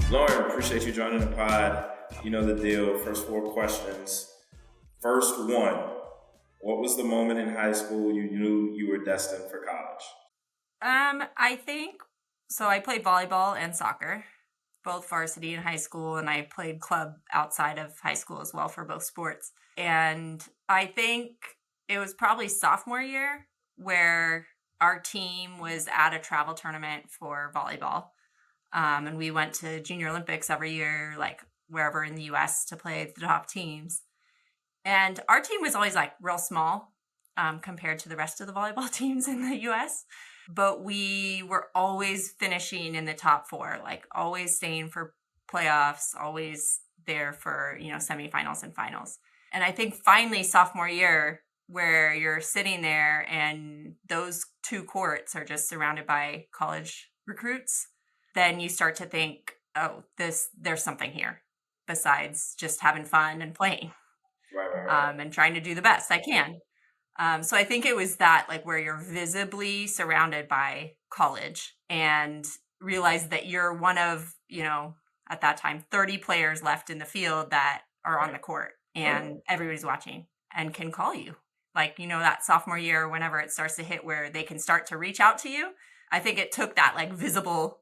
Lauren, appreciate you joining the pod. You know the deal. First 4 questions. First one, what was the moment in high school you knew you were destined for college? I think so. I played volleyball and soccer, both varsity in high school, and I played club outside of high school as well for both sports. And I think it was probably sophomore year where our team was at a travel tournament for volleyball. And we went to Junior Olympics every year, like wherever in the US to play the top teams. And our team was always like real small compared to the rest of the volleyball teams in the US. But we were always finishing in the top four, like always staying for playoffs, always there for, semifinals and finals. And I think finally sophomore year, where you're sitting there and those two courts are just surrounded by college recruits, then you start to think, oh, there's something here besides just having fun and playing. Right. And trying to do the best I can. So I think it was that, like, where you're visibly surrounded by college and realize that you're one of, at that time, 30 players left in the field that are on the court and everybody's watching and can call you. Like, that sophomore year, whenever it starts to hit where they can start to reach out to you, I think it took that like visible,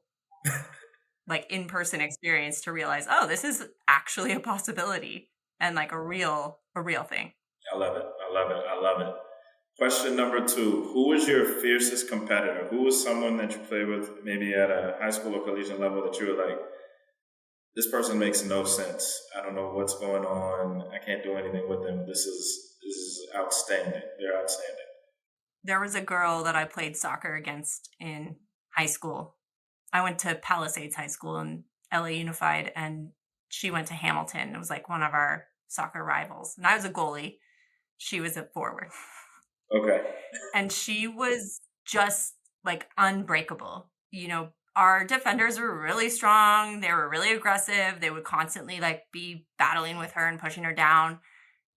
like in-person experience to realize, oh, this is actually a possibility and like a real thing. I love it. Question number 2, who was your fiercest competitor? Who was someone that you played with maybe at a high school or collegiate level that you were like, this person makes no sense. I don't know what's going on. I can't do anything with them. This is outstanding. They're outstanding. There was a girl that I played soccer against in high school. I went to Palisades High School in LA Unified, and she went to Hamilton. It was like one of our soccer rivals. And I was a goalie. She was a forward. Okay. And she was just like unbreakable. Our defenders were really strong. They were really aggressive. They would constantly like be battling with her and pushing her down.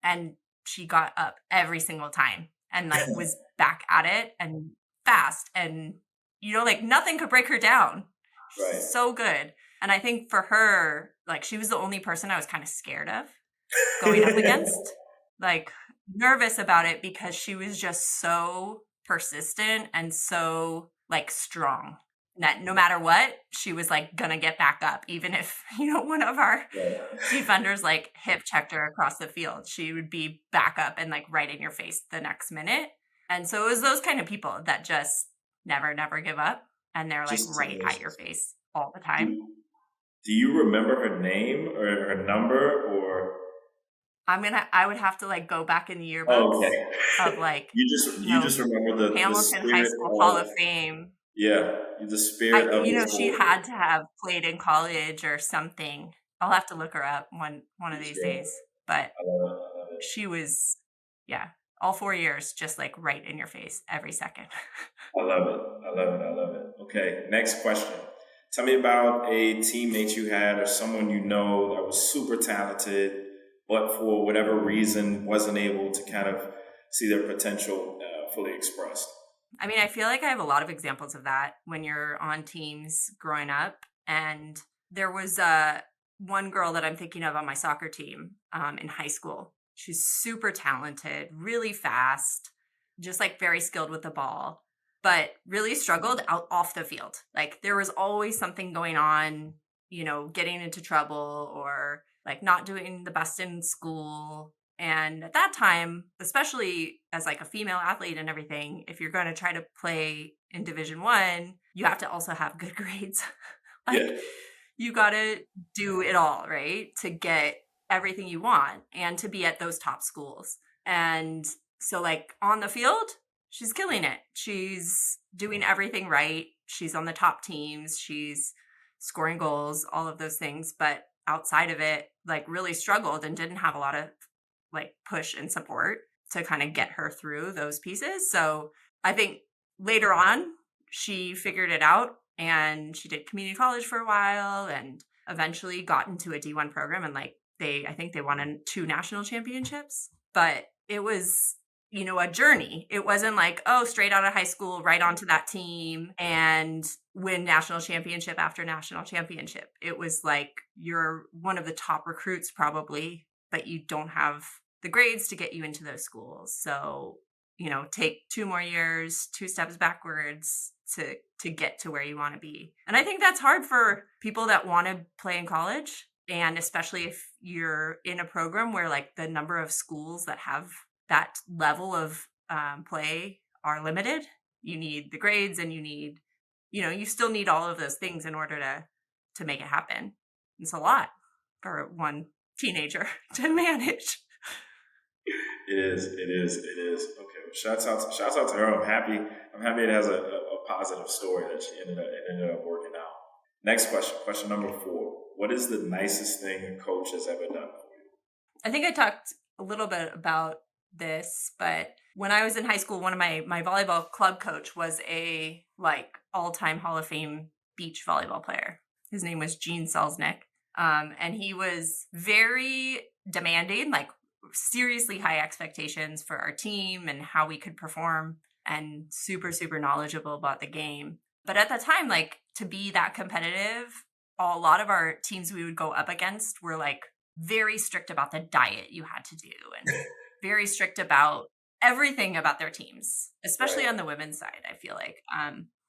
And she got up every single time and like was back at it and fast. And, like nothing could break her down. Right. She's so good. And I think for her, like she was the only person I was kind of scared of going up against. Like nervous about it because she was just so persistent and so like strong that no matter what, she was like gonna get back up. Even if, one of our defenders like hip checked her across the field, she would be back up and like right in your face the next minute. And so it was those kind of people that just never give up. And they're like Just right amazing. at your face all the time. Do you remember her name or her number or? I would have to like go back in the yearbooks of like you just remember the Hamilton High School Hall of Fame. Yeah, the spirit of the she sport. had to have played in college or something. I'll have to look her up one of these days. But I love it. she was, all 4 years, just like right in your face every second. I love it. Okay, next question. Tell me about a teammate you had or someone you know that was super talented, but for whatever reason wasn't able to kind of see their potential fully expressed. I mean, I feel like I have a lot of examples of that when you're on teams growing up. And there was one girl that I'm thinking of on my soccer team in high school. She's super talented, really fast, just like very skilled with the ball, but really struggled out off the field. Like there was always something going on, getting into trouble or like not doing the best in school. And at that time, especially as like a female athlete and everything, if you're going to try to play in Division 1, you have to also have good grades. You got to do it all, right? To get everything you want and to be at those top schools. And so like on the field, she's killing it. She's doing everything right. She's on the top teams. She's scoring goals, all of those things. But outside of it, like really struggled and didn't have a lot of like push and support to kind of get her through those pieces. So I think later on, she figured it out and she did community college for a while and eventually got into a D1 program. And like I think they won 2 national championships, but it was, a journey. It wasn't like, oh, straight out of high school, right onto that team. And win national championship after national championship. It was like you're one of the top recruits probably, but you don't have the grades to get you into those schools. So, take 2 more years, 2 steps backwards to get to where you want to be. And I think that's hard for people that want to play in college. And especially if you're in a program where like the number of schools that have that level of play are limited, you need the grades and you still need all of those things in order to make it happen. It's a lot for one teenager to manage. It is. Okay. Well, shouts out to her. I'm happy it has a positive story that it ended up working out. Next question. Question number 4. What is the nicest thing a coach has ever done for you? I think I talked a little bit about this, but when I was in high school, one of my volleyball club coach was a all-time Hall of Fame beach volleyball player. His name was Gene Selznick. And he was very demanding, like seriously high expectations for our team and how we could perform, and super, super knowledgeable about the game. But at the time, like to be that competitive, a lot of our teams we would go up against were like very strict about the diet you had to do and very strict about everything about their teams, especially on the women's side, I feel like.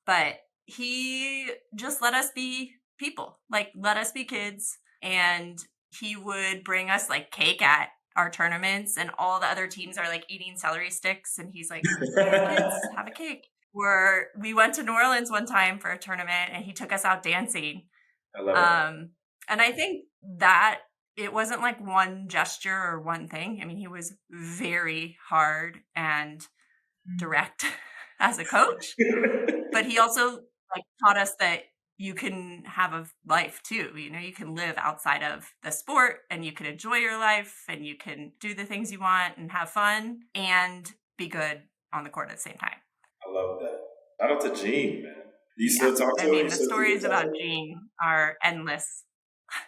But he just let us be people, like let us be kids. And he would bring us like cake at our tournaments, and all the other teams are like eating celery sticks. And he's like, kids, have a cake. We went to New Orleans one time for a tournament and he took us out dancing. I love it. And I think that it wasn't like one gesture or one thing. I mean, he was very hard and direct as a coach, but he also like taught us that you can have a life too. You can live outside of the sport and you can enjoy your life and you can do the things you want and have fun and be good on the court at the same time. I love that. Shout out to Gene, man. You still talk to him? I mean, the stories about Gene are endless.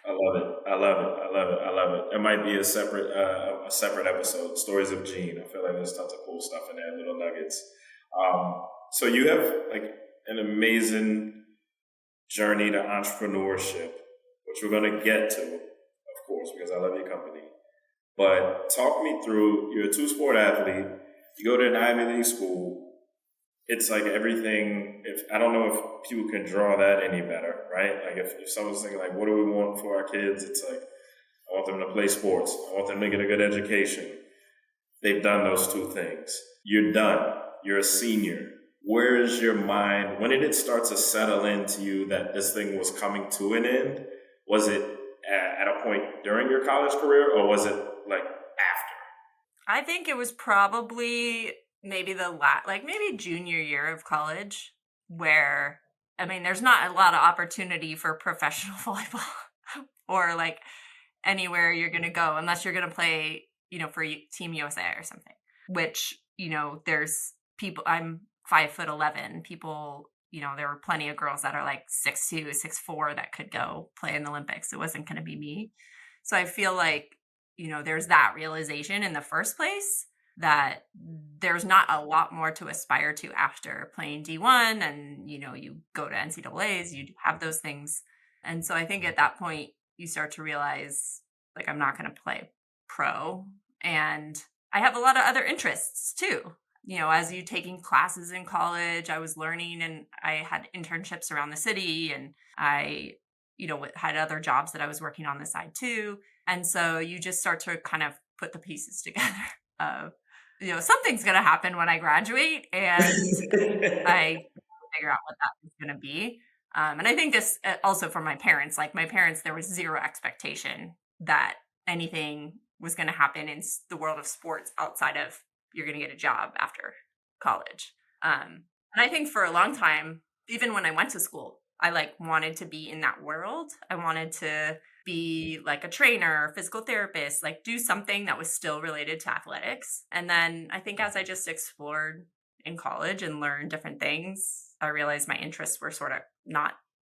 I love it. It might be a separate episode, Stories of Gene. I feel like there's tons of cool stuff in there, little nuggets. So you have like an amazing journey to entrepreneurship, which we're going to get to, of course, because I love your company. But talk me through, you're a 2-sport athlete, you go to an Ivy League school. It's like everything, I don't know if people can draw that any better, right? Like if someone's thinking like, what do we want for our kids? It's like, I want them to play sports. I want them to get a good education. They've done those 2 things. You're done. You're a senior. Where is your mind? When did it start to settle into you that this thing was coming to an end? Was it at a point during your college career, or was it like after? I think it was probably maybe maybe junior year of college, where, I mean, there's not a lot of opportunity for professional volleyball or like anywhere you're going to go unless you're going to play, for Team USA or something, which, there's people, I'm 5'11". People, there were plenty of girls that are like 6'2", 6'4" that could go play in the Olympics. It wasn't going to be me. So I feel like, there's that realization in the first place that there's not a lot more to aspire to after playing D1 and, you go to NCAAs, you have those things. And so I think at that point you start to realize like, I'm not going to play pro, and I have a lot of other interests too. As you taking classes in college, I was learning and I had internships around the city, and I, had other jobs that I was working on the side too. And so you just start to kind of put the pieces together of, something's going to happen when I graduate, and I figure out what that is going to be. And I think this also for my parents, there was zero expectation that anything was going to happen in the world of sports outside of you're going to get a job after college. And I think for a long time, even when I went to school, I wanted to be in that world. I wanted to be like a trainer, physical therapist, do something that was still related to athletics. And then I think as I just explored in college and learned different things, I realized my interests were sort of not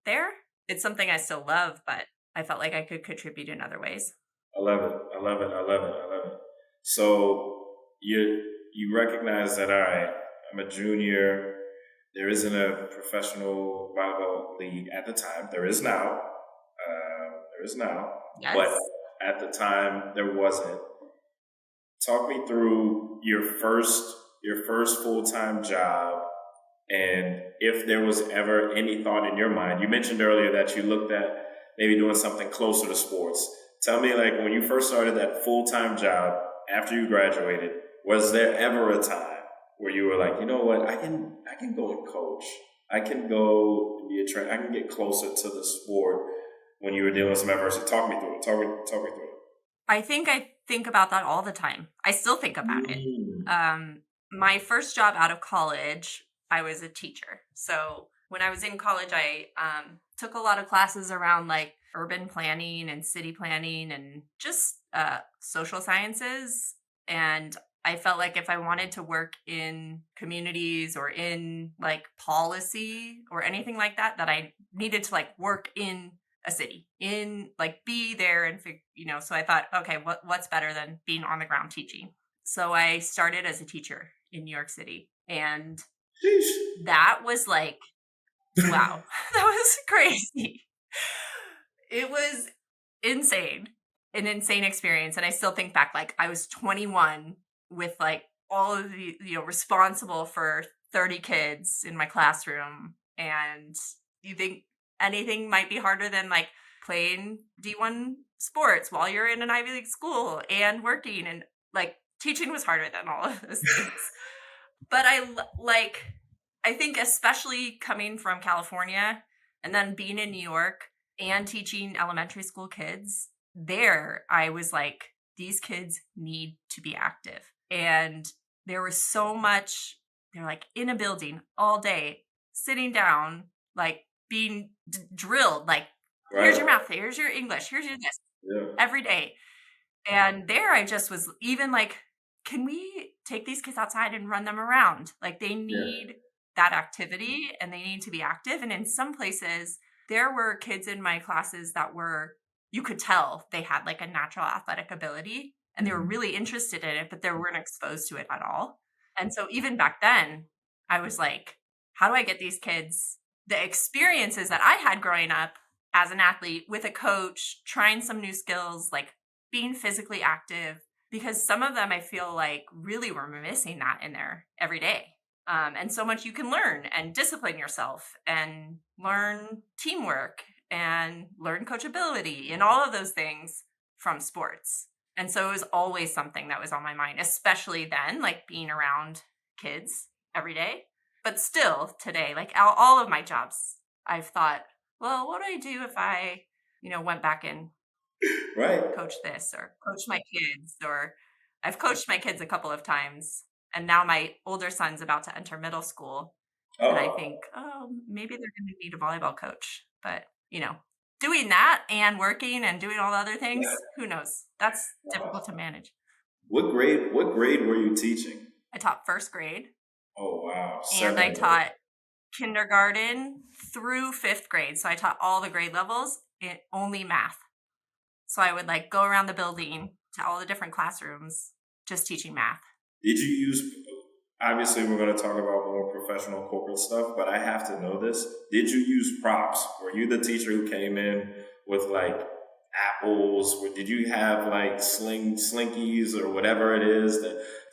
there. It's something I still love, but I felt like I could contribute in other ways. I love it. So you recognize that, all right, I'm a junior. there isn't a professional volleyball league at the time. There is now. There is now. But Yes. at the time, there wasn't. Talk me through your first full-time job, and if there was ever any thought in your mind. You mentioned earlier that you looked at maybe doing something closer to sports. Tell me, like, when you first started that full-time job after you graduated, was there ever a time where you were like, you know what, I can go and coach. I can go be a trainer. I can get closer to the sport when you were dealing with some adversity. Talk me through it. Talk me through I think about that all the time. I still think about it. it. My first job out of college, I was a teacher. So when I was in college, I took a lot of classes around like urban planning and city planning and just social sciences. And I felt like if I wanted to work in communities or in like policy or anything like that, that I needed to like work in a city, in like be there and so I thought, okay, what's better than being on the ground teaching? So I started as a teacher in New York City, and Sheesh. that was like, wow, that was crazy. It was insane, an insane experience. And I still think back, like I was 21 with like all of the, responsible for 30 kids in my classroom. And you think anything might be harder than like playing D1 sports while you're in an Ivy League school and working, and like teaching was harder than all of those things. But I think especially coming from California and then being in New York and teaching elementary school kids, there I was like, these kids need to be active. And there was so much, they're like in a building all day, sitting down, like being drilled, like, here's your Right. math, here's your English, here's your this, Yeah. every day. And there I just was even like, can we take these kids outside and run them around? Like they Yeah. need that activity and they need to be active. And in some places, there were kids in my classes that were, you could tell they had like a natural athletic ability and they were Mhm. really interested in it, but they weren't exposed to it at all. And so even back then, I was like, how do I get these kids the experiences that I had growing up as an athlete with a coach, trying some new skills, like being physically active, because some of them I feel like really were missing that in their everyday. And so much you can learn and discipline yourself and learn teamwork and learn coachability and all of those things from sports. And so it was always something that was on my mind, especially then, like being around kids every day. But still today, like all of my jobs, I've thought, well, what do I do if I, went back and Right. coach this or coach my kids, or I've coached my kids a couple of times, and now my older son's about to enter middle school, and I Oh. think, oh, maybe they're going to need a volleyball coach. But, doing that and working and doing all the other Yeah. things, who knows? That's difficult to Wow. manage. What grade were you teaching? I taught first grade Oh wow. and Seventh I grade. taught kindergarten through fifth grade. So I taught all the grade levels in only math. So I would like go around the building to all the different classrooms just teaching math. Did you use, obviously we're going to talk about more professional corporate stuff, but I have to know this. Did you use props? Were you the teacher who came in with like apples? Or did you have like slinkies or whatever it is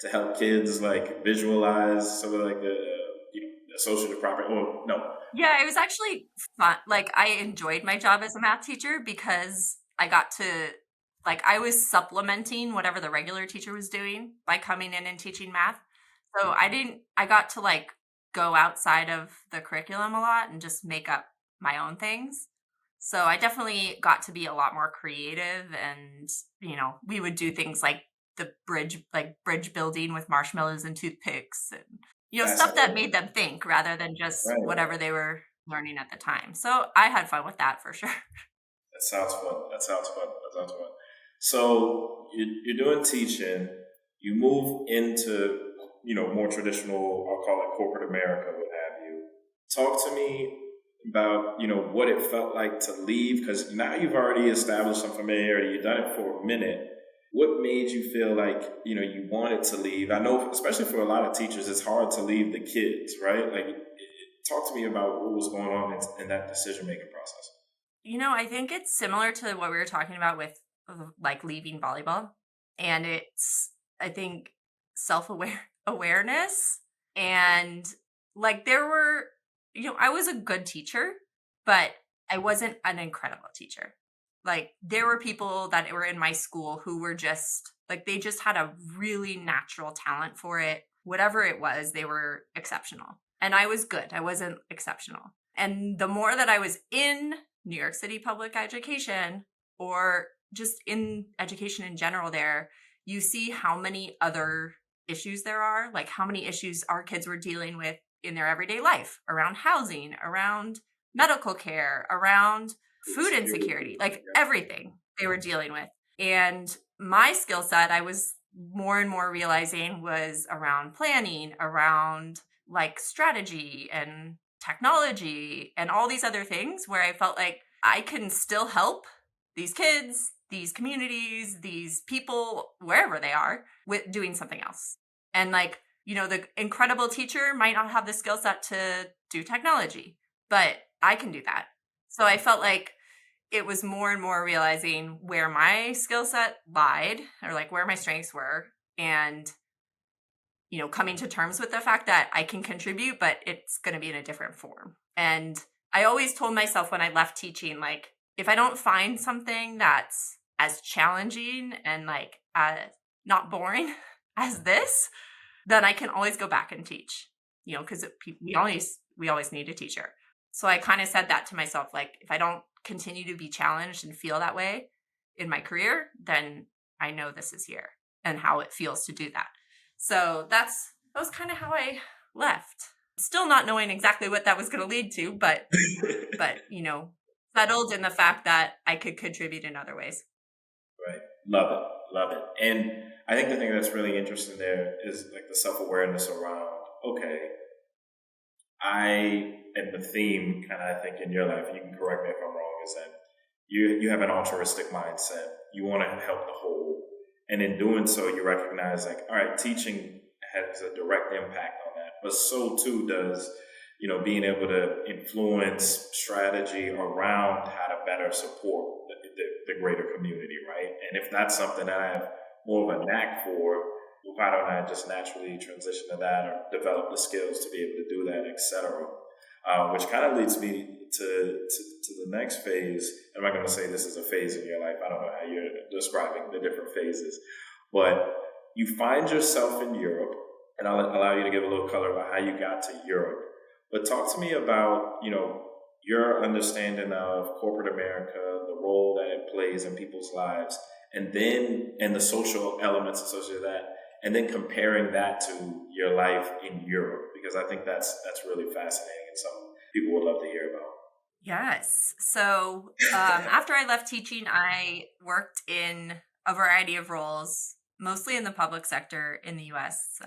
to help kids like visualize some of like the associative property? Well, no. Yeah, it was actually fun. Like I enjoyed my job as a math teacher because I got to like I was supplementing whatever the regular teacher was doing by coming in and teaching math. So I got to like go outside of the curriculum a lot and just make up my own things. So I definitely got to be a lot more creative, and we would do things like the bridge building with marshmallows and toothpicks, and stuff that Fascinating. made them think rather than just Right. whatever they were learning at the time. So I had fun with that for sure. That sounds fun. That sounds fun. That sounds fun. So you're doing teaching. You move into more traditional, I'll call it corporate America, what have you. Talk to me about what it felt like to leave, because now you've already established some familiarity. You've done it for a minute. What made you feel like you wanted to leave? I know, especially for a lot of teachers, it's hard to leave the kids, right? Like Talk to me about what was going on in that decision-making process. I think it's similar to what we were talking about with like leaving volleyball. And it's, I think, awareness. And like there were, I was a good teacher, but I wasn't an incredible teacher. Like there were people that were in my school who were just like, they just had a really natural talent for it. Whatever it was, they were exceptional. And I was good. I wasn't exceptional. And the more that I was in New York City public education, or just in education in general there, you see how many other issues there are, like how many issues our kids were dealing with in their everyday life around housing, around medical care, around food insecurity, like everything they were dealing with. And my skill set, I was more and more realizing, was around planning, around like strategy and technology and all these other things, where I felt like I can still help these kids, these communities, these people, wherever they are, with doing something else. And like, the incredible teacher might not have the skill set to do technology, but I can do that. So I felt like it was more and more realizing where my skill set lied, or like where my strengths were, and coming to terms with the fact that I can contribute, but it's going to be in a different form. And I always told myself when I left teaching, like, if I don't find something that's as challenging and like not boring as this, then I can always go back and teach, because we always need a teacher. So I kind of said that to myself, like, if I don't continue to be challenged and feel that way in my career, then I know this is here and how it feels to do that. So that was kind of how I left. Still not knowing exactly what that was going to lead to, but settled in the fact that I could contribute in other ways. Right. Love it. And I think the thing that's really interesting there is like the self-awareness around, okay, and the theme kind of, I think, in your life, you can correct me if I'm wrong, is that you have an altruistic mindset. You want to help the whole. And in doing so, you recognize like, all right, teaching has a direct impact on that, but so too does, being able to influence strategy around how to better support the greater community, right? And if that's something that I have more of a knack for, why don't I just naturally transition to that or develop the skills to be able to do that, etc. Which kind of leads me to the next phase. I'm not going to say this is a phase in your life. I don't know how you're describing the different phases, but you find yourself in Europe, and I'll allow you to give a little color about how you got to Europe. But talk to me about, your understanding of corporate America, the role that it plays in people's lives, and the social elements associated with that, and then comparing that to your life in Europe, because I think that's really fascinating and something people would love to hear about. Yes. So after I left teaching, I worked in a variety of roles, mostly in the public sector in the US,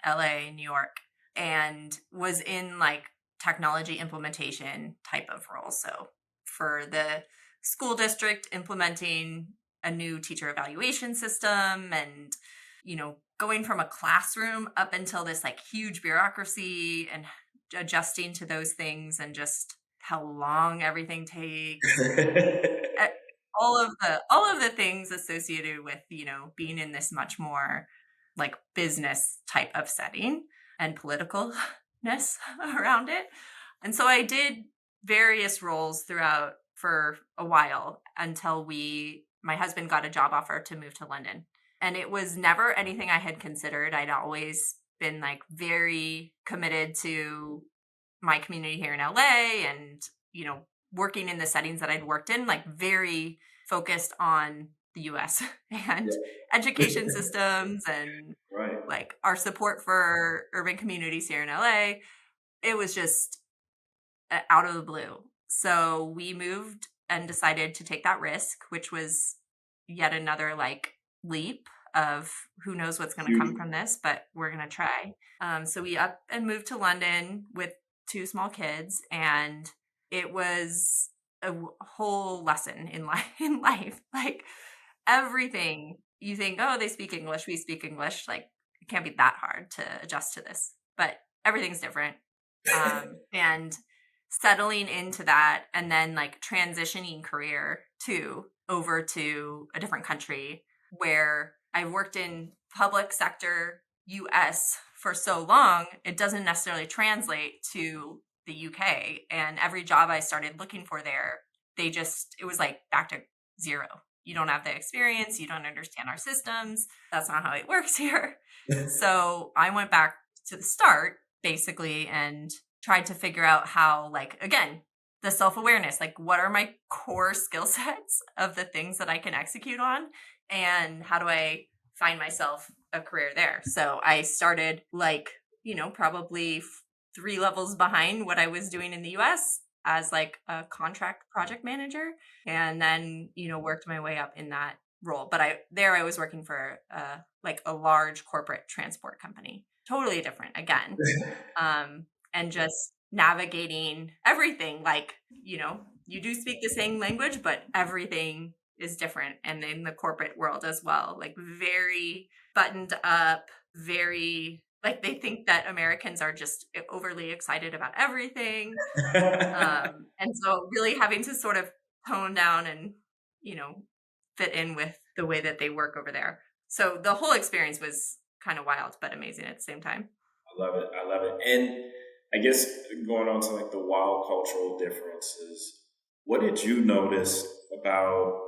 LA, New York, and was in like technology implementation type of role. So for the school district, implementing a new teacher evaluation system, and going from a classroom up until this like huge bureaucracy, and adjusting to those things, and just how long everything takes. all of the things associated with being in this much more like business type of setting and politicalness around it. And so I did various roles throughout for a while until my husband got a job offer to move to London. And it was never anything I had considered. I'd always been like very committed to my community here in LA, and working in the settings that I'd worked in, like very focused on the US and education systems, and Right. like our support for urban communities here in LA. It was just out of the blue. So we moved and decided to take that risk, which was yet another like leap of who knows what's going to come from this, but we're going to try. So we up and moved to London with 2 small kids, and it was a whole lesson in life. Like everything you think, oh, they speak English, we speak English. Like it can't be that hard to adjust to this, but everything's different. And settling into that, and then like transitioning career too over to a different country where I've worked in public sector US for so long, it doesn't necessarily translate to the UK. And every job I started looking for there, it was like back to zero. You don't have the experience, you don't understand our systems. That's not how it works here. So I went back to the start basically and tried to figure out how, like, again, the self-awareness, like what are my core skill sets of the things that I can execute on, and how do I find myself a career there. So I started like, probably 3 levels behind what I was doing in the US as like a contract project manager, and then, worked my way up in that role. But I was working for like a large corporate transport company. Totally different again. And just navigating everything, like, you do speak the same language, but everything is different. And in the corporate world as well, like very buttoned up, very like they think that Americans are just overly excited about everything. And so really having to sort of tone down and, you know, fit in with the way that they work over there. So the whole experience was kind of wild, but amazing at the same time. I love it. I love it. And I guess going on to like the wild cultural differences, what did you notice about,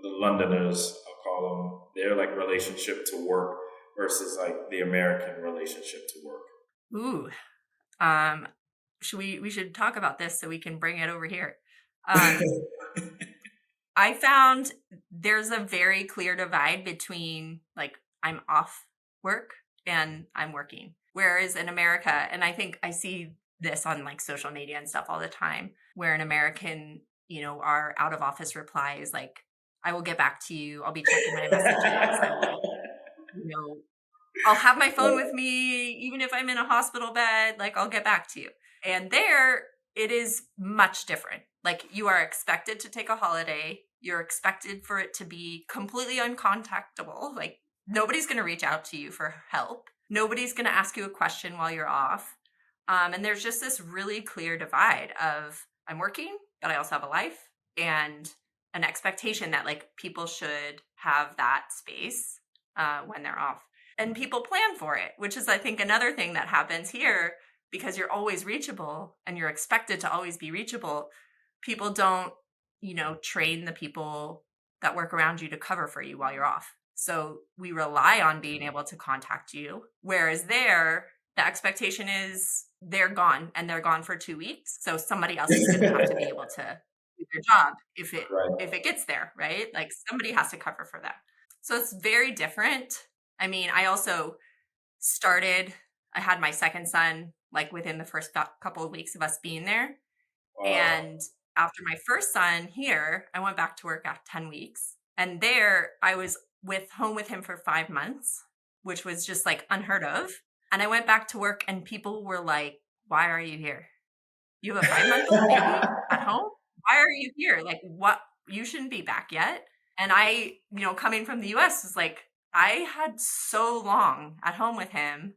the Londoners, I'll call them, their like relationship to work versus like the American relationship to work? Ooh, um, we should talk about this so we can bring it over here. Um, I found there's a very clear divide between like I'm off work and I'm working. Whereas in America, and I think I see this on like social media and stuff all the time, where an American, our out of office reply is like, I will get back to you. I'll be checking my messages. You know, I'll have my phone with me, even if I'm in a hospital bed, like I'll get back to you. And there it is much different. Like you are expected to take a holiday. You're expected for it to be completely uncontactable. Like nobody's going to reach out to you for help. Nobody's going to ask you a question while you're off. And there's just this really clear divide of I'm working, but I also have a life, and an expectation that like people should have that space when they're off, and people plan for it, which is I think another thing that happens here, because you're always reachable and you're expected to always be reachable. People don't, train the people that work around you to cover for you while you're off. So we rely on being able to contact you, whereas there the expectation is they're gone, and they're gone for 2 weeks, so somebody else is going to have to be able to do their job Right. if it gets there, right? Like somebody has to cover for that. So it's very different. I mean, I had my second son like within the first couple of weeks of us being there. Wow. And after my first son here, I went back to work after 10 weeks. And there I was home with him for 5 months, which was just like unheard of. And I went back to work and people were like, why are you here? You have a 5-month-old baby at home? Why are you here? Like, what? You shouldn't be back yet. And I, coming from the US was like, I had so long at home with him.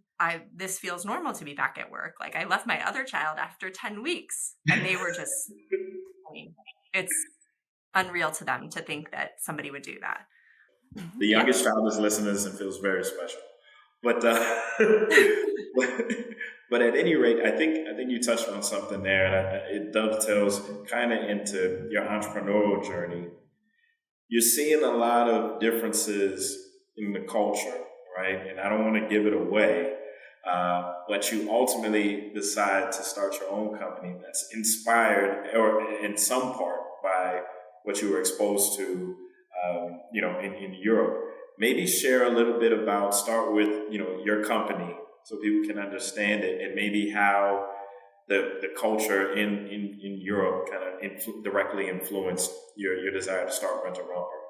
This feels normal to be back at work. Like I left my other child after 10 weeks and they were just, I mean, it's unreal to them to think that somebody would do that. The Yeah. youngest child is listening to this and feels very special. But but, but at any rate, I think you touched on something there, and it dovetails kind of into your entrepreneurial journey. You're seeing a lot of differences in the culture, right? And I don't want to give it away, but you ultimately decide to start your own company that's inspired, or in some part, by what you were exposed to, in Europe. Maybe share a little bit about, start with, your company so people can understand it, and maybe how the culture in Europe kind of directly influenced your desire to start Rent-A-Romper.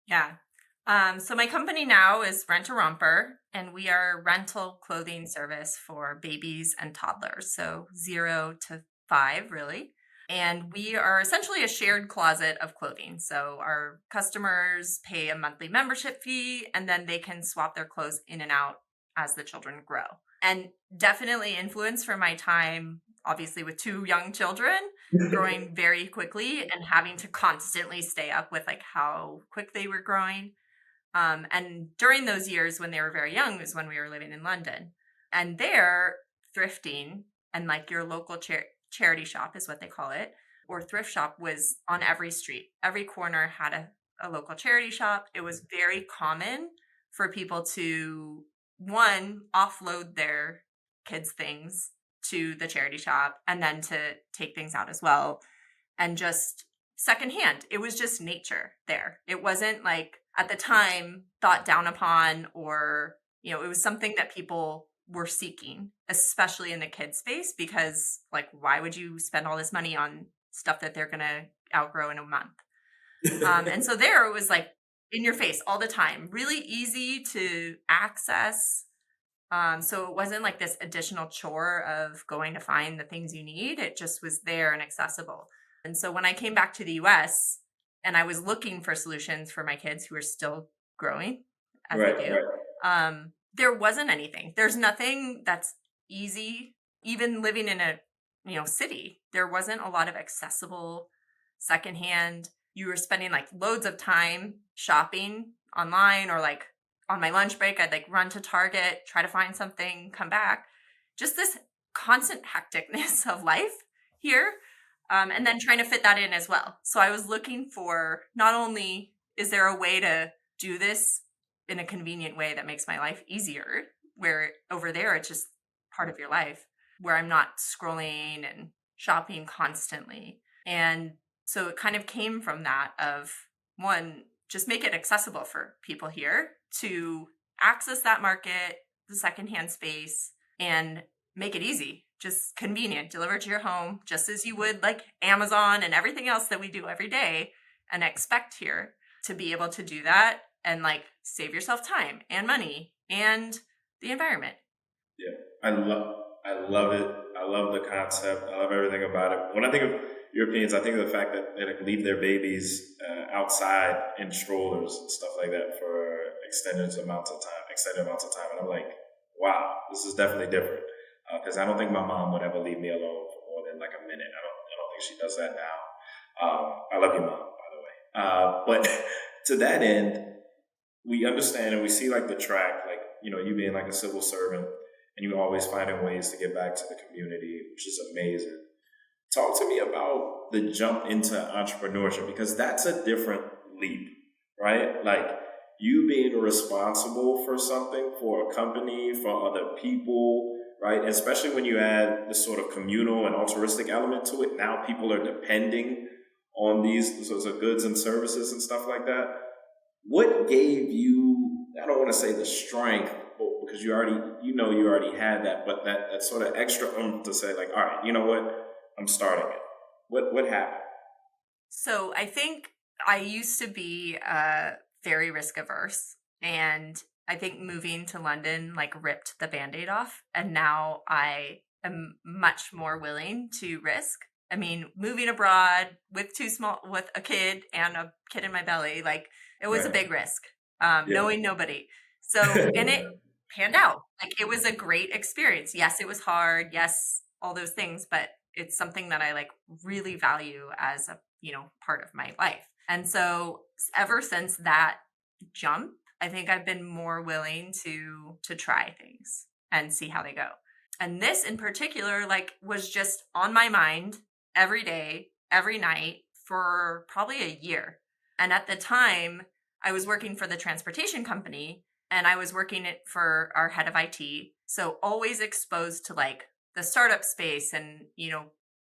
Yeah. So my company now is Rent-A-Romper, and we are a rental clothing service for babies and toddlers, so 0 to 5, really. And we are essentially a shared closet of clothing. So our customers pay a monthly membership fee, and then they can swap their clothes in and out as the children grow. And definitely influence from my time, obviously, with two young children growing very quickly and having to constantly stay up with like how quick they were growing. And during those years when they were very young was when we were living in London. And there, thrifting and like your local charity shop is what they call it, or thrift shop was on every street. Every corner had a local charity shop. It was very common for people to, one, offload their kids' things to the charity shop and then to take things out as well. And just secondhand, it was just nature there. It wasn't like at the time thought down upon, or it was something that people were seeking, especially in the kids space, because like why would you spend all this money on stuff that they're gonna outgrow in a month? And so there it was like in your face all the time, really easy to access. So it wasn't like this additional chore of going to find the things you need. It just was there and accessible. And so when I came back to the US and I was looking for solutions for my kids who are still growing as they Right, do, right. there wasn't anything. There's nothing that's easy. Even living in a city, there wasn't a lot of accessible secondhand. You were spending like loads of time shopping online, or like on my lunch break, I'd like run to Target, try to find something, come back. Just this constant hecticness of life here. And then trying to fit that in as well. So I was looking for, not only is there a way to do this in a convenient way that makes my life easier, where over there it's just part of your life, where I'm not scrolling and shopping constantly. And so it kind of came from that of, one, just make it accessible for people here to access that market, the secondhand space, and make it easy, just convenient, deliver to your home, just as you would like Amazon and everything else that we do every day and expect here, to be able to do that and like save yourself time and money and the environment. Yeah, I love it. I love the concept. I love everything about it. When I think of Europeans, I think of the fact that they like leave their babies outside in strollers and stuff like that for extended amounts of time, and I'm like, wow, this is definitely different. Because I don't think my mom would ever leave me alone for more than like a minute. I don't think she does that now. I love you, mom, by the way. But to that end, we understand and we see like the track, like, you being like a civil servant and you always finding ways to get back to the community, which is amazing. Talk to me about the jump into entrepreneurship, because that's a different leap, right? Like you being responsible for something, for a company, for other people, right? Especially when you add this sort of communal and altruistic element to it. Now people are depending on these sorts of goods and services and stuff like that. What gave you, I don't want to say the strength, because you already had that, but that sort of extra to say like, all right, you know what? I'm starting it. What happened? So I think I used to be very risk averse, and I think moving to London like ripped the band-aid off, and now I am much more willing to risk. I mean, moving abroad with a kid and a kid in my belly, like it was a Right. big risk. Yeah. Knowing nobody. So, and it panned out. Like it was a great experience. Yes, it was hard. Yes, all those things, but it's something that I like really value as a, part of my life. And so ever since that jump, I think I've been more willing to try things and see how they go. And this in particular like was just on my mind every day, every night for probably a year. And at the time, I was working for the transportation company and I was working it for our head of IT. So always exposed to like the startup space and,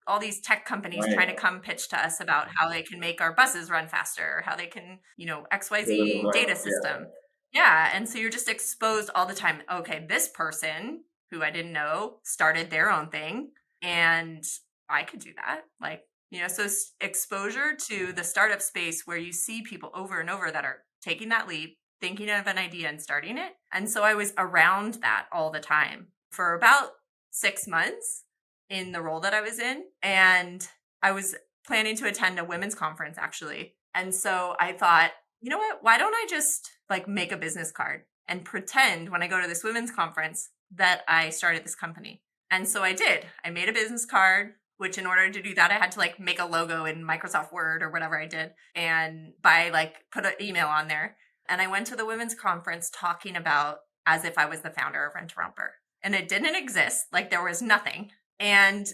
all these tech companies Right. trying to come pitch to us about how they can make our buses run faster, or how they can, Deliver XYZ right. data Yeah. system. Yeah. And so you're just exposed all the time. Okay, this person who I didn't know started their own thing and I could do that. Like, so exposure to the startup space where you see people over and over that are taking that leap, thinking of an idea and starting it. And so I was around that all the time for about 6 months in the role that I was in. And I was planning to attend a women's conference actually. And so I thought, you know what? Why don't I just like make a business card and pretend when I go to this women's conference, that I started this company. And so I did. I made a business card, which in order to do that, I had to like make a logo in Microsoft Word or whatever I did and put an email on there. And I went to the women's conference talking about as if I was the founder of Rent-A-Romper. And it didn't exist. Like there was nothing. And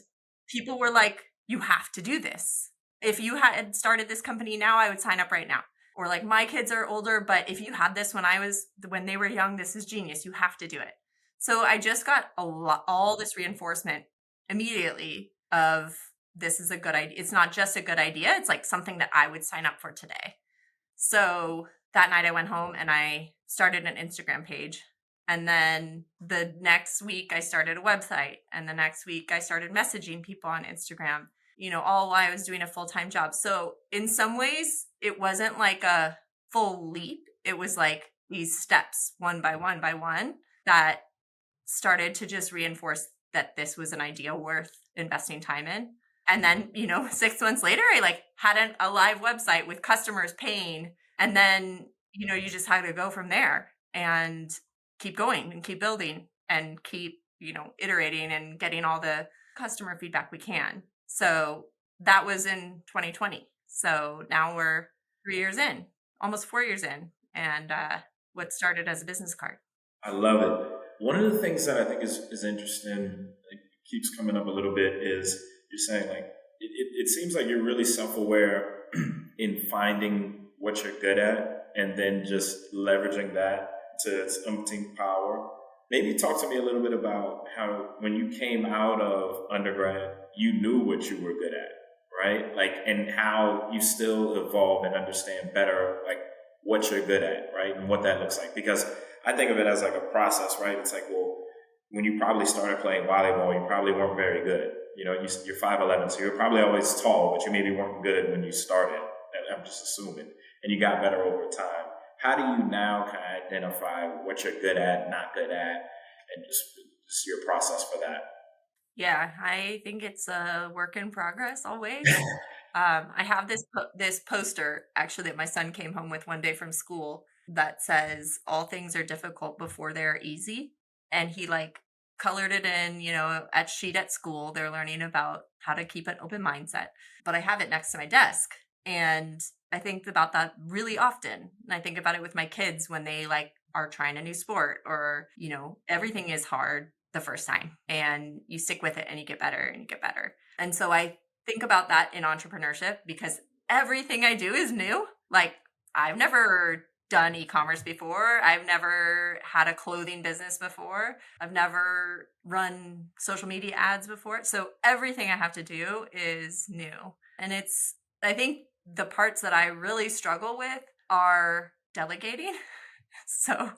people were like, you have to do this. If you had started this company now, I would sign up right now. Or like my kids are older, but if you had this when they were young, this is genius. You have to do it. So I just got all this reinforcement immediately of this is a good idea. It's not just a good idea. It's like something that I would sign up for today. So that night I went home and I started an Instagram page. And then the next week I started a website. And the next week I started messaging people on Instagram, all while I was doing a full-time job. So in some ways it wasn't like a full leap. It was like these steps one by one that started to just reinforce that this was an idea worth investing time in. And then, 6 months later, I like had a live website with customers paying. And then, you just had to go from there and keep going and keep building and keep, iterating and getting all the customer feedback we can. So that was in 2020. So now we're 3 years in, almost 4 years in, and what started as a business card. I love it. One of the things that I think is interesting, it keeps coming up a little bit, is you're saying like, it seems like you're really self-aware in finding what you're good at and then just leveraging that to its umpteen power. Maybe talk to me a little bit about how when you came out of undergrad, you knew what you were good at, right? Like, and how you still evolve and understand better, like what you're good at, right? And what that looks like. Because I think of it as like a process, right? It's like, well, when you probably started playing volleyball, you probably weren't very good. You're 5'11", so you're probably always tall, but you maybe weren't good when you started. I'm just assuming. And you got better over time. How do you now kind of identify what you're good at, not good at, and just your process for that? Yeah, I think it's a work in progress always. I have this poster actually that my son came home with one day from school that says all things are difficult before they're easy. And he like colored it in, at sheet at school. They're learning about how to keep an open mindset. But I have it next to my desk. And I think about that really often. And I think about it with my kids when they like are trying a new sport or, everything is hard the first time and you stick with it and you get better and you get better. And so I think about that in entrepreneurship because everything I do is new. Like I've never done e-commerce before. I've never had a clothing business before. I've never run social media ads before. So everything I have to do is new. And I think the parts that I really struggle with are delegating. So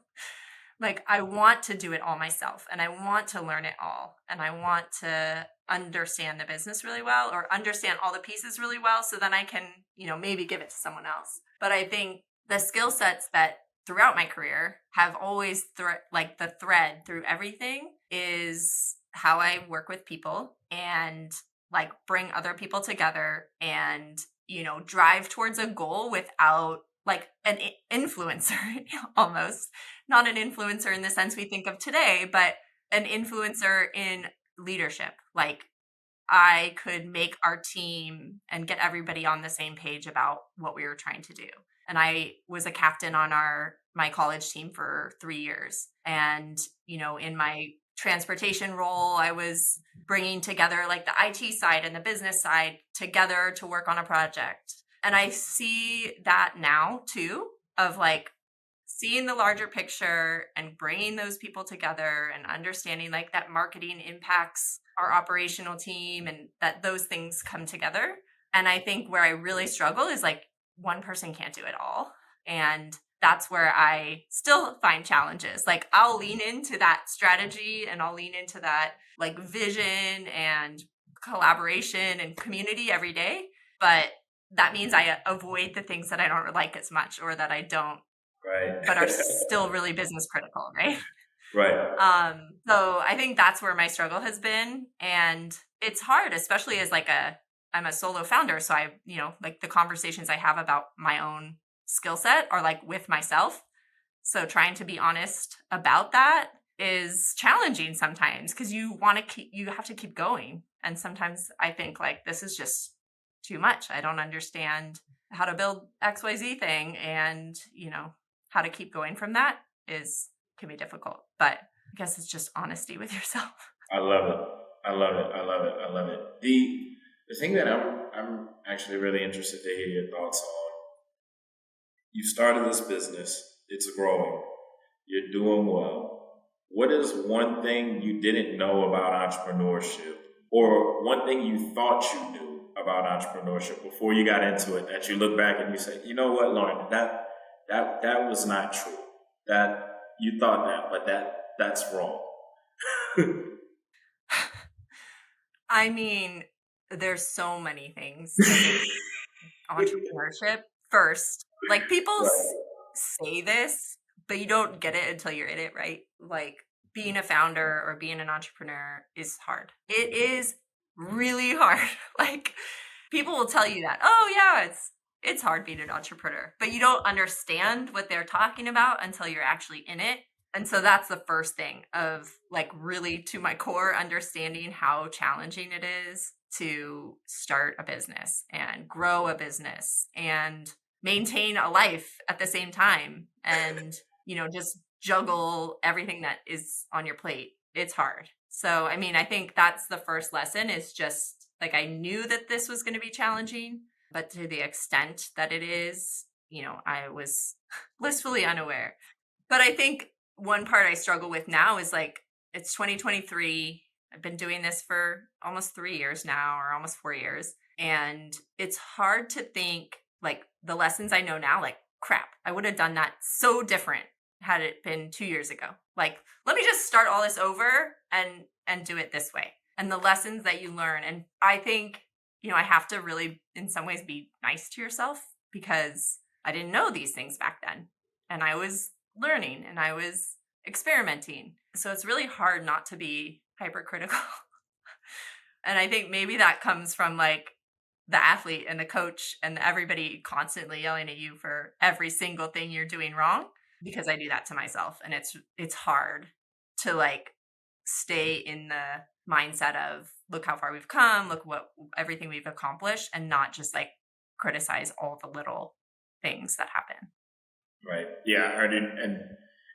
like I want to do it all myself and I want to learn it all and I want to understand the business really well or understand all the pieces really well so then I can, maybe give it to someone else. But I think the skill sets that throughout my career have always the thread through everything is how I work with people and like bring other people together and, drive towards a goal without like an influencer almost, not an influencer in the sense we think of today, but an influencer in leadership. Like I could make our team and get everybody on the same page about what we were trying to do. And I was a captain on my college team for 3 years. And, in my transportation role, I was bringing together like the IT side and the business side together to work on a project. And I see that now too, of like seeing the larger picture and bringing those people together and understanding like that marketing impacts our operational team and that those things come together. And I think where I really struggle is like one person can't do it all. And that's where I still find challenges. Like I'll lean into that strategy and I'll lean into that like vision and collaboration and community every day. But that means I avoid the things that I don't like as much or that I don't, Right. but are still really business critical, right? Right. So I think that's where my struggle has been. And it's hard, especially as like I'm a solo founder. So I, like the conversations I have about my own skill set are like with myself. So trying to be honest about that is challenging sometimes because you have to keep going. And sometimes I think like this is just too much. I don't understand how to build XYZ thing, and how to keep going from that is can be difficult. But I guess it's just honesty with yourself. I love it. I love it. I love it. I love it. The thing that I'm actually really interested to hear your thoughts on. You started this business. It's growing. You're doing well. What is one thing you didn't know about entrepreneurship, or one thing you thought you knew about entrepreneurship before you got into it that you look back and you say, you know what, Lauren, that was not true. That you thought that, but that's wrong. I mean, there's so many things entrepreneurship. First, like people Right. say this, but you don't get it until you're in it, right? Like being a founder or being an entrepreneur is hard. It is really hard. Like people will tell you that, oh yeah, it's hard being an entrepreneur, but you don't understand what they're talking about until you're actually in it. And so that's the first thing of like really to my core understanding how challenging it is to start a business and grow a business and maintain a life at the same time and just juggle everything that is on your plate. It's hard. So I mean, I think that's the first lesson is just like I knew that this was going to be challenging, but to the extent that it is, I was blissfully unaware. But I think one part I struggle with now is like it's 2023. I've been doing this for almost 3 years now, or almost 4 years. And it's hard to think like the lessons I know now, like crap, I would have done that so different had it been 2 years ago. Like, let me just start all this over and do it this way. And the lessons that you learn. And I think, I have to really in some ways be nice to yourself because I didn't know these things back then. And I was learning and I was experimenting. So it's really hard not to be hypercritical. And I think maybe that comes from like the athlete and the coach and everybody constantly yelling at you for every single thing you're doing wrong, because I do that to myself. And it's hard to like stay in the mindset of look how far we've come, look what everything we've accomplished, and not just like criticize all the little things that happen. Right. Yeah, I heard it.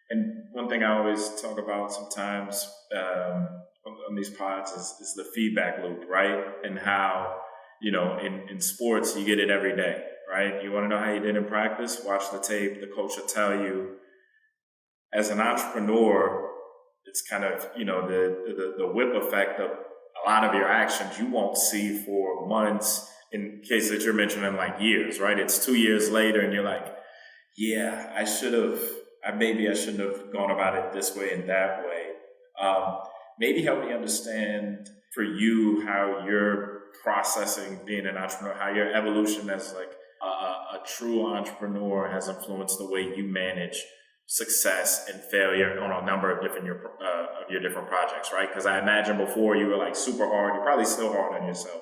And one thing I always talk about sometimes on these pods is the feedback loop, right? And how, in sports, you get it every day, right? You want to know how you did in practice? Watch the tape. The coach will tell you. As an entrepreneur, it's kind of, the whip effect of a lot of your actions you won't see for months, in case that you're mentioning like years, right? It's 2 years later and you're like, yeah, maybe I shouldn't have gone about it this way and that way. Maybe help me understand for you how you're processing being an entrepreneur, how your evolution as like a true entrepreneur has influenced the way you manage success and failure on a number of your different projects, right? Because I imagine before you were like super hard, you're probably still hard on yourself,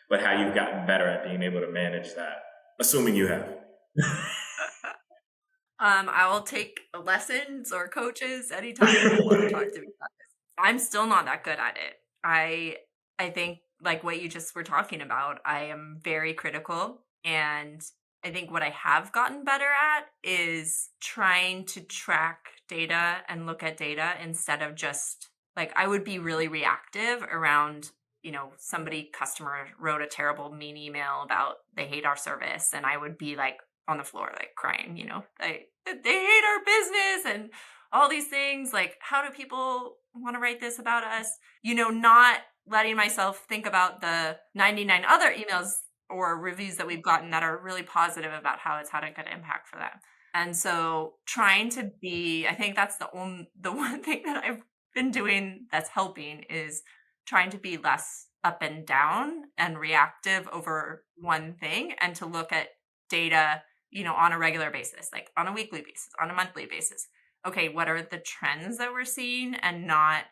but how you've gotten better at being able to manage that, assuming you have. I will take lessons or coaches anytime you want to talk to me about this. I'm still not that good at it. I think like what you just were talking about, I am very critical, and I think what I have gotten better at is trying to track data and look at data instead of just like I would be really reactive around, customer wrote a terrible mean email about they hate our service, and I would be like on the floor like crying, they hate our business and all these things. Like, how do people want to write this about us? Not letting myself think about the 99 other emails or reviews that we've gotten that are really positive about how it's had a good impact for them. And so trying to be, I think that's the one thing that I've been doing that's helping is trying to be less up and down and reactive over one thing, and to look at data, on a regular basis, like on a weekly basis, on a monthly basis. Okay, what are the trends that we're seeing, and not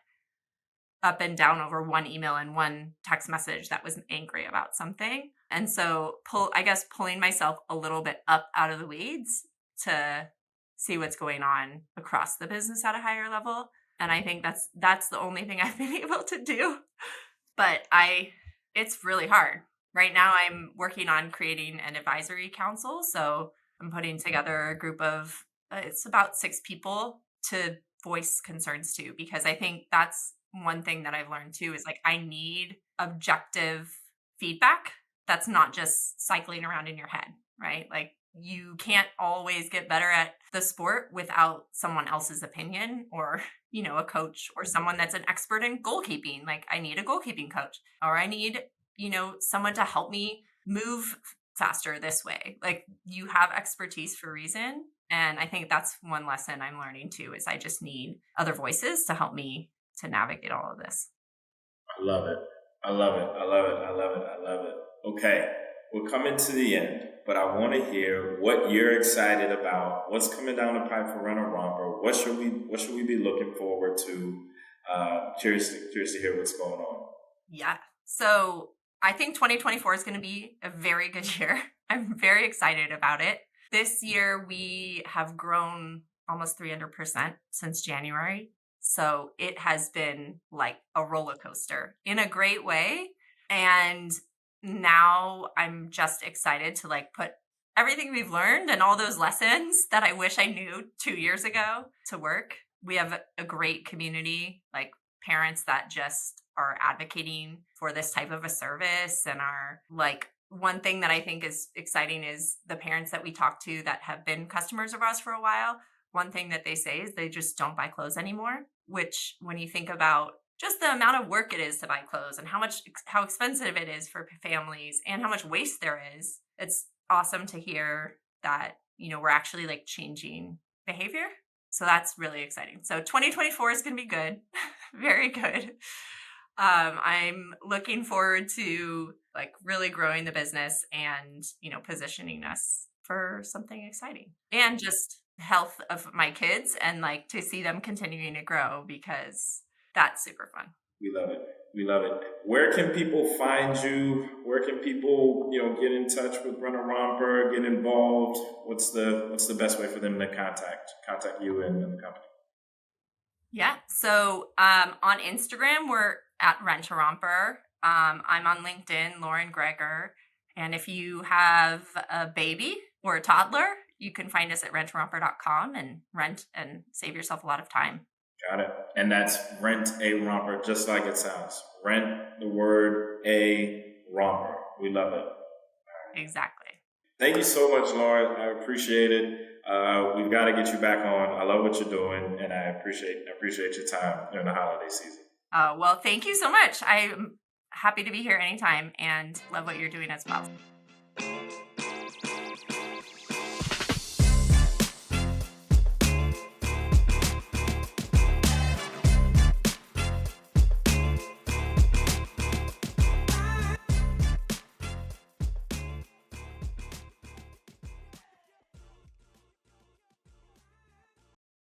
up and down over one email and one text message that was angry about something. And so pulling myself a little bit up out of the weeds to see what's going on across the business at a higher level. And I think that's the only thing I've been able to do. But it's really hard. Right now I'm working on creating an advisory council. So I'm putting together a group of it's about 6 people to voice concerns to, because I think that's one thing that I've learned too is like I need objective feedback that's not just cycling around in your head, right? Like you can't always get better at the sport without someone else's opinion, or a coach or someone that's an expert in goalkeeping. Like I need a goalkeeping coach, or I need, someone to help me move faster this way. Like you have expertise for a reason. And I think that's one lesson I'm learning too is I just need other voices to help me to navigate all of this. I love it. I love it. I love it. I love it. I love it. Okay, we're coming to the end, but I want to hear what you're excited about. What's coming down the pipe for Rent-A-Romper? What should we be looking forward to? Curious to hear what's going on. Yeah. So I think 2024 is going to be a very good year. I'm very excited about it. This year, we have grown almost 300% since January. So it has been like a roller coaster in a great way. And now I'm just excited to like put everything we've learned and all those lessons that I wish I knew 2 years ago to work. We have a great community, like parents that just are advocating for this type of a service and are like one thing that I think is exciting is the parents that we talk to that have been customers of ours for a while. One thing that they say is they just don't buy clothes anymore, which when you think about just the amount of work it is to buy clothes and how expensive it is for families and how much waste there is, it's awesome to hear that, we're actually like changing behavior. So that's really exciting. So 2024 is going to be good. Very good. I'm looking forward to like really growing the business and, positioning us for something exciting and just health of my kids and like to see them continuing to grow because that's super fun. We love it. We love it. Where can people find you? Where can people, get in touch with Rent-A-Romper, get involved? What's the best way for them to contact you and the company? Yeah. So on Instagram, we're at Rent-A-Romper. I'm on LinkedIn, Lauren Gregor. And if you have a baby or a toddler, you can find us at rentaromper.com and rent and save yourself a lot of time. Got it. And that's Rent-A-Romper, just like it sounds. Rent the word a romper. We love it. Exactly. Thank you so much, Lauren. I appreciate it. We've got to get you back on. I love what you're doing, and I appreciate your time during the holiday season. Well, thank you so much. I'm happy to be here anytime and love what you're doing as well.